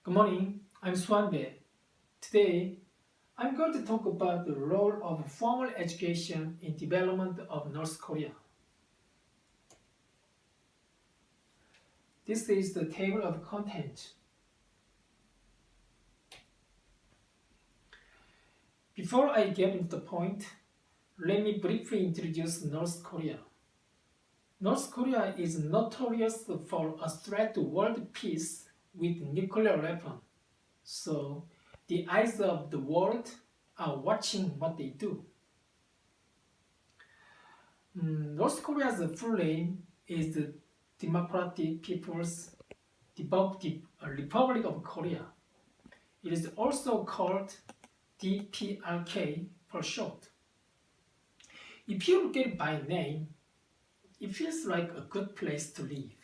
Good morning, I'm Swanbe. Today, I'm going to talk about the role of formal education in development of North Korea. This is the table of contents. Before I get into the point, let me briefly introduce North Korea. North Korea is notorious for a threat to world peace with nuclear weapon. So, the eyes of the world are watching what they do. North Korea's full name is the Democratic People's Republic of Korea. It is also called DPRK for short. If you look at it by name, it feels like a good place to live.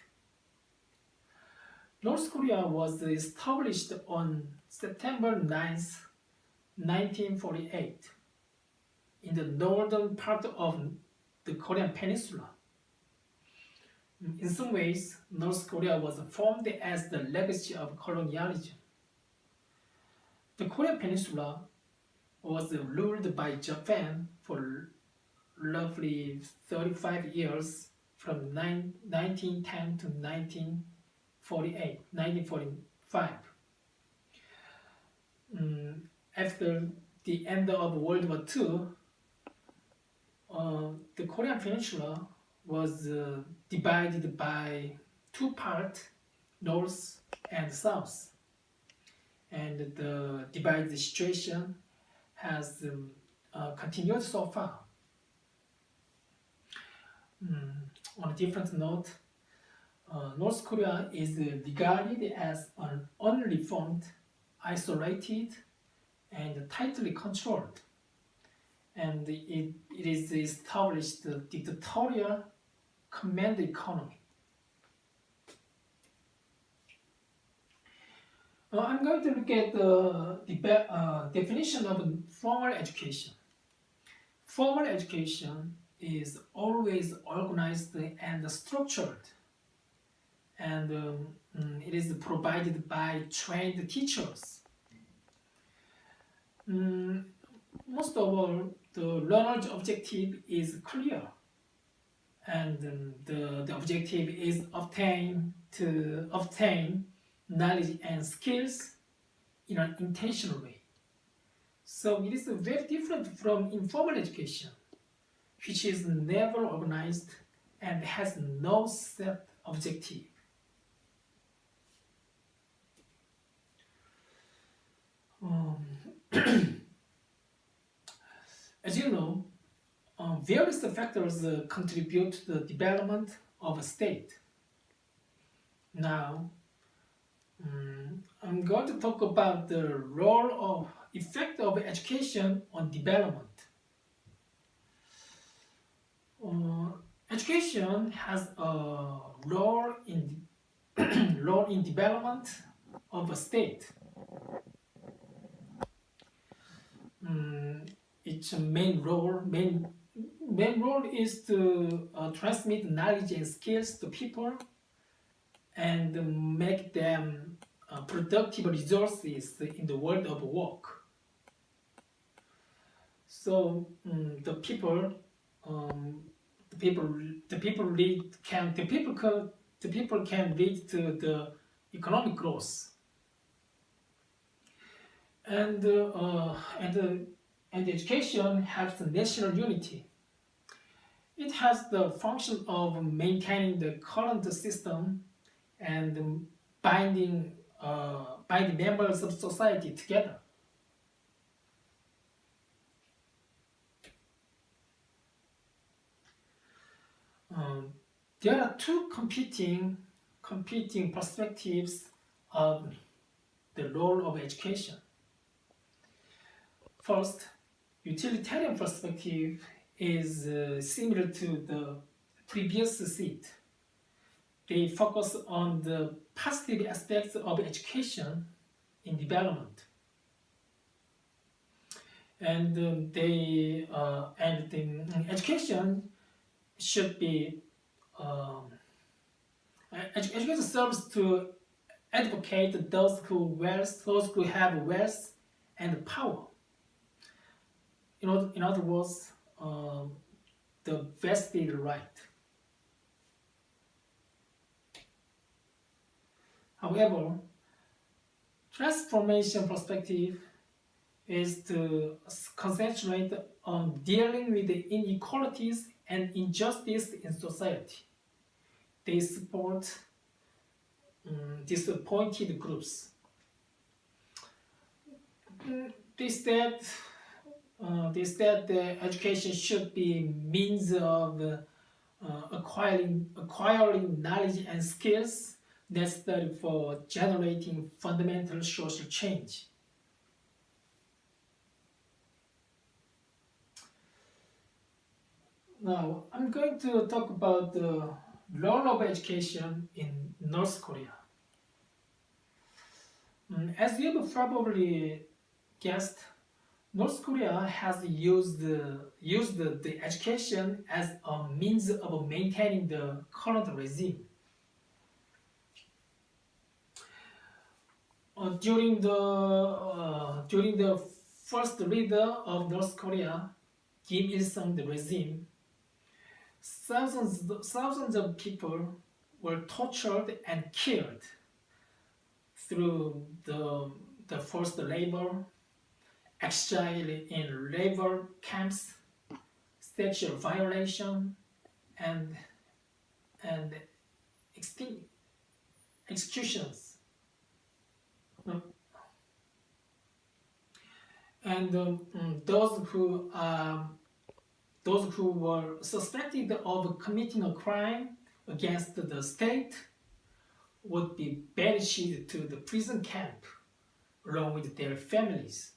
North Korea was established on September 9th, 1948, in the northern part of the Korean Peninsula. In some ways, North Korea was formed as the legacy of colonialism. The Korean Peninsula was ruled by Japan for roughly 35 years from 1910 to 1945. After the end of World War II, the Korean Peninsula was divided by two parts, north and south. And the divided situation has continued so far. On a different note, North Korea is regarded as an unreformed, isolated, and tightly controlled. And it is established dictatorial command economy. I'm going to look at the definition of formal education. Formal education is always organized and structured, and it is provided by trained teachers. Most of all, the learner's objective is clear, and the objective is to obtain knowledge and skills in an intentional way. So it is very different from informal education, which is never organized and has no set objective. As you know, various factors contribute to the development of a state. Now, I'm going to talk about the role of effect of education on development. Education has a role in development of a state. Its main role is to transmit knowledge and skills to people and make them productive resources in the world of work. So the people can lead to the economic growth, and education helps the national unity. It has the function of maintaining the current system and binding members of society together. There are two competing perspectives of the role of education. First, utilitarian perspective is similar to the previous seat. They focus on the positive aspects of education in development, and the education should be education serves to advocate those who have wealth and power. In other words, the vested right. However, transformation perspective is to concentrate on dealing with the inequalities and injustice in society. They support disappointed groups. They said that education should be means of acquiring knowledge and skills necessary for generating fundamental social change. Now, I'm going to talk about the role of education in North Korea. As you've probably guessed, North Korea has used the education as a means of maintaining the current regime. During the first leader of North Korea, Kim Il Sung, the regime, thousands of people were tortured and killed through the forced labor, exile in labor camps, sexual violation, and executions. And those who were suspected of committing a crime against the state would be banished to the prison camp along with their families.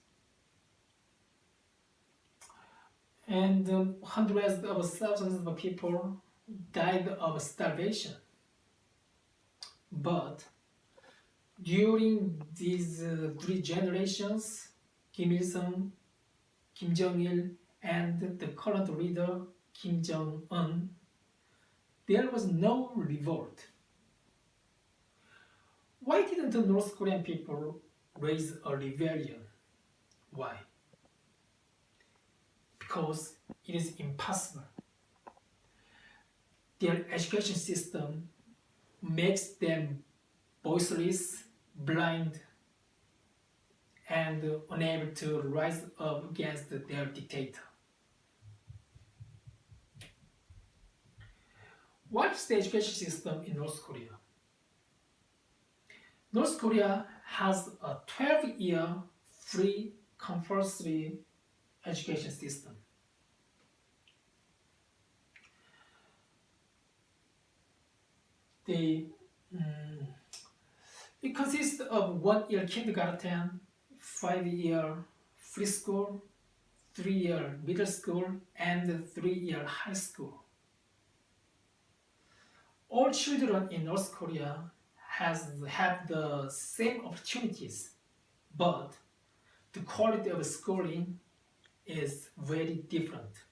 And hundreds of thousands of people died of starvation. But during these 3 generations, Kim Il Sung, Kim Jong Il, and the current leader Kim Jong Un, there was no revolt. Why didn't the North Korean people raise a rebellion? Why? Because it is impossible. Their education system makes them voiceless, blind, and unable to rise up against their dictator. What is the education system in North Korea? North Korea has a 12-year free compulsory education system. It consists of 1-year kindergarten, 5-year free school, 3-year middle school, and 3-year high school. All children in North Korea have the same opportunities, but the quality of schooling is very different.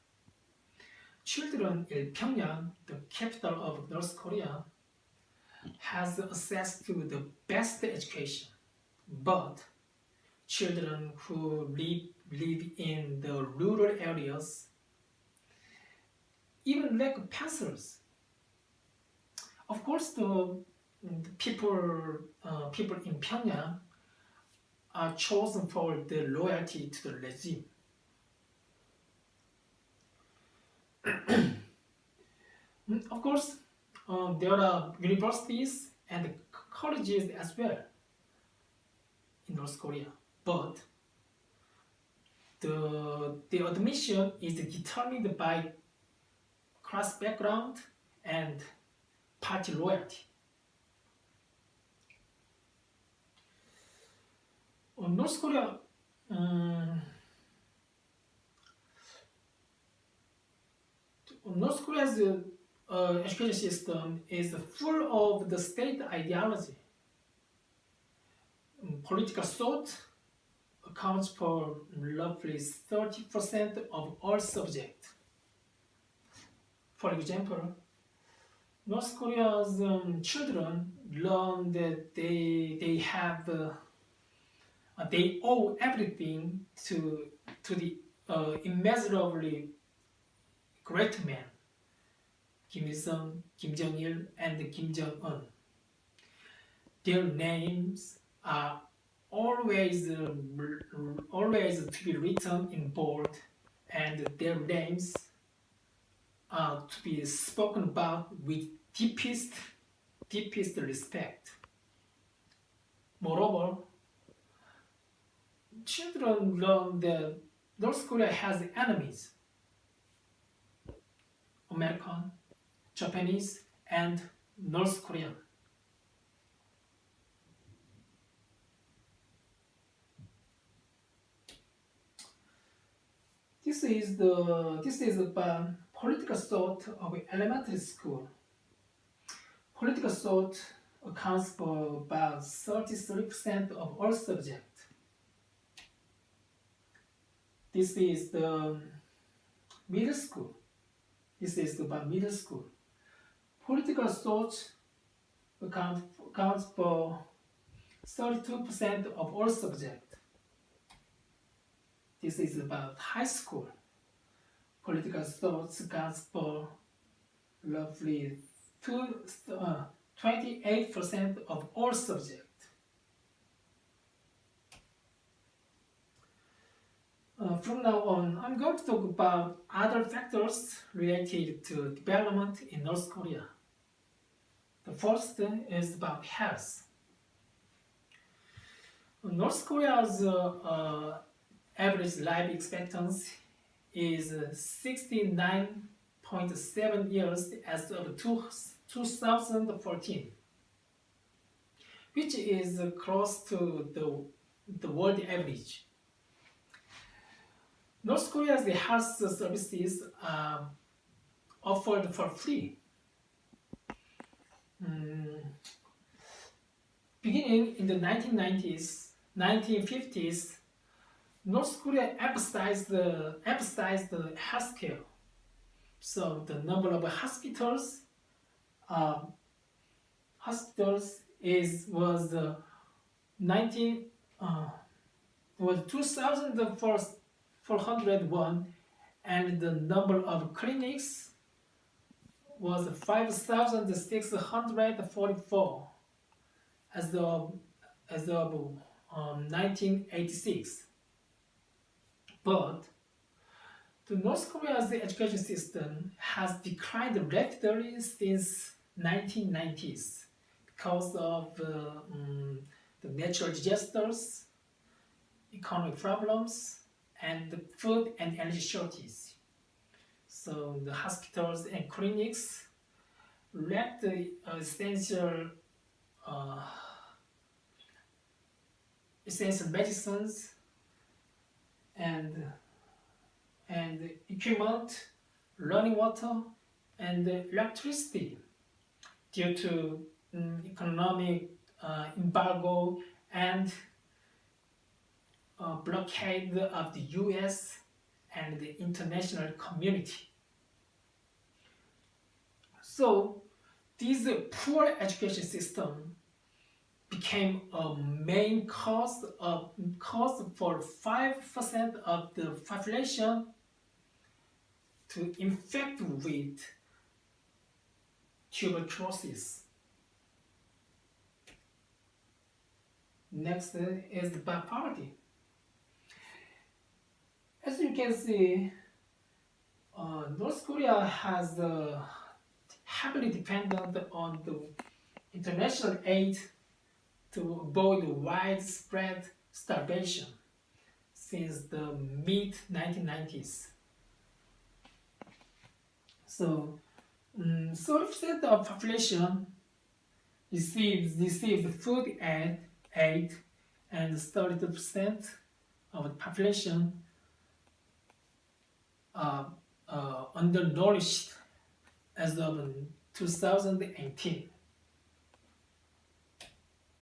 Children in Pyongyang, the capital of North Korea, has access to the best education, but children who live in the rural areas even lack pencils. Of course, the people in Pyongyang are chosen for their loyalty to the regime. Of course, there are universities and colleges as well in North Korea, but the admission is determined by class background and party loyalty. North Korea North Korea's education system is full of the state ideology. Political thought accounts for roughly 30% of all subjects. For example, North Korea's children learn that they owe everything to the immeasurably great men Kim Il Sung, Kim Jong Il, and Kim Jong Un. Their names are always always to be written in bold, and their names are to be spoken about with deepest respect. Moreover, children learn that North Korea has enemies: American, Japanese, and North Korean. This is about political thought of elementary school. Political thought accounts for about 33% of all subjects. This is the middle school. This is about middle school. Political thought accounts for 32% of all subjects. This is about high school. Political thought accounts for roughly 28% of all subjects. From now on, I'm going to talk about other factors related to development in North Korea. The first is about health. North Korea's average life expectancy is 69.7 years as of 2014, which is close to the world average. North Korea's health services are offered for free. Beginning in the 1950s, North Korea emphasized healthcare. So the number of hospitals was 2,401, and the number of clinics was 5,644 as of 1986. But the North Korea's education system has declined rapidly since 1990s because of the natural disasters, economic problems, and the food and energy shortage. So the hospitals and clinics lack the essential medicines and equipment, running water, and electricity due to economic embargo and blockade of the US and the international community. So this poor education system became a main cause for 5% of the population to infect with tuberculosis. Next is the poverty. As you can see, North Korea has heavily dependent on the international aid to avoid widespread starvation since the mid-1990s. So, 30% of population receives food aid, and 32% of the population are undernourished as of 2018.